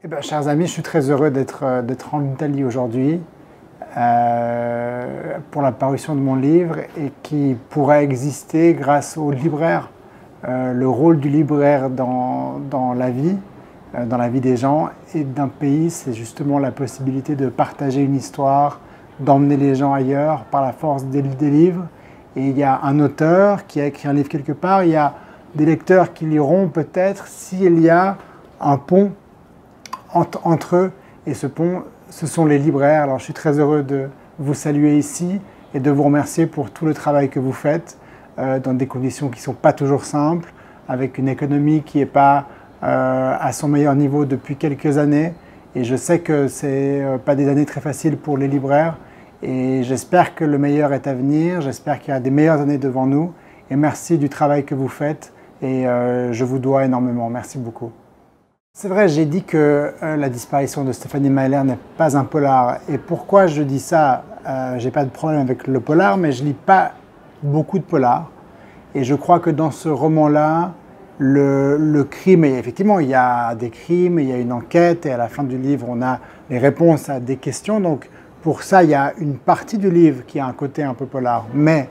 Eh bien, chers amis, je suis très heureux d'être en Italie aujourd'hui pour la parution de mon livre et qui pourra exister grâce au libraire. Le rôle du libraire dans la vie des gens et d'un pays, c'est justement la possibilité de partager une histoire, d'emmener les gens ailleurs par la force des livres. Et il y a un auteur qui a écrit un livre quelque part, il y a des lecteurs qui liront peut-être s'il y a un pont entre eux, et ce pont, ce sont les libraires. Alors je suis très heureux de vous saluer ici et de vous remercier pour tout le travail que vous faites dans des conditions qui ne sont pas toujours simples, avec une économie qui n'est pas à son meilleur niveau depuis quelques années. Et je sais que ce n'est pas des années très faciles pour les libraires. Et j'espère que le meilleur est à venir, j'espère qu'il y a des meilleures années devant nous. Et merci du travail que vous faites et je vous dois énormément. Merci beaucoup. C'est vrai, j'ai dit que la disparition de Stéphanie Mahler n'est pas un polar. Et pourquoi je dis ça? J'ai pas de problème avec le polar, mais je lis pas beaucoup de polars. Et je crois que dans ce roman-là, le crime, et effectivement, il y a des crimes, il y a une enquête, et à la fin du livre, on a les réponses à des questions. Donc, pour ça, il y a une partie du livre qui a un côté un peu polar. Mais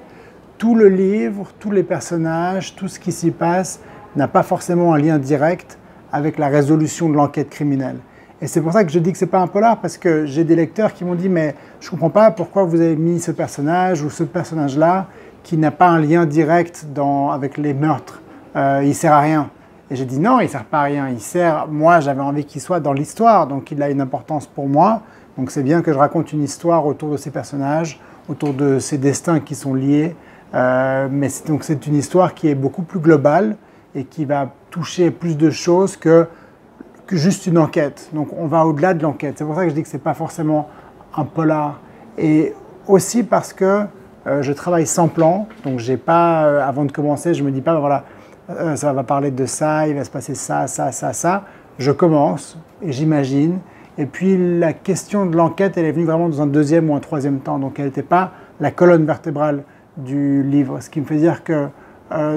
tout le livre, tous les personnages, tout ce qui s'y passe n'a pas forcément un lien direct avec la résolution de l'enquête criminelle. Et c'est pour ça que je dis que ce n'est pas un polar, parce que j'ai des lecteurs qui m'ont dit « mais je ne comprends pas pourquoi vous avez mis ce personnage ou ce personnage-là qui n'a pas un lien direct avec les meurtres. Il ne sert à rien. » Et j'ai dit « non, il ne sert pas à rien. Il sert, moi j'avais envie qu'il soit dans l'histoire, donc il a une importance pour moi. Donc c'est bien que je raconte une histoire autour de ces personnages, autour de ces destins qui sont liés. Mais c'est une histoire qui est beaucoup plus globale et qui va toucher plus de choses que juste une enquête. Donc on va au-delà de l'enquête. C'est pour ça que je dis que ce n'est pas forcément un polar. Et aussi parce que je travaille sans plan. Donc j'ai pas, avant de commencer, je ne me dis pas, voilà, ça va parler de ça, il va se passer ça, ça, ça, ça. Je commence et j'imagine. Et puis la question de l'enquête, elle est venue vraiment dans un deuxième ou un troisième temps. Donc elle n'était pas la colonne vertébrale du livre. Ce qui me fait dire que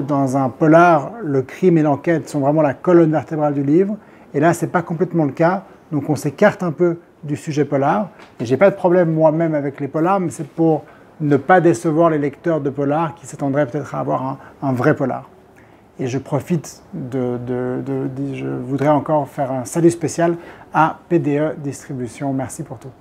dans un polar, le crime et l'enquête sont vraiment la colonne vertébrale du livre. Et là, ce n'est pas complètement le cas. Donc on s'écarte un peu du sujet polar. Et je n'ai pas de problème moi-même avec les polars, mais c'est pour ne pas décevoir les lecteurs de polar qui s'attendraient peut-être à avoir un vrai polar. Et je profite je voudrais encore faire un salut spécial à PDE Distribution. Merci pour tout.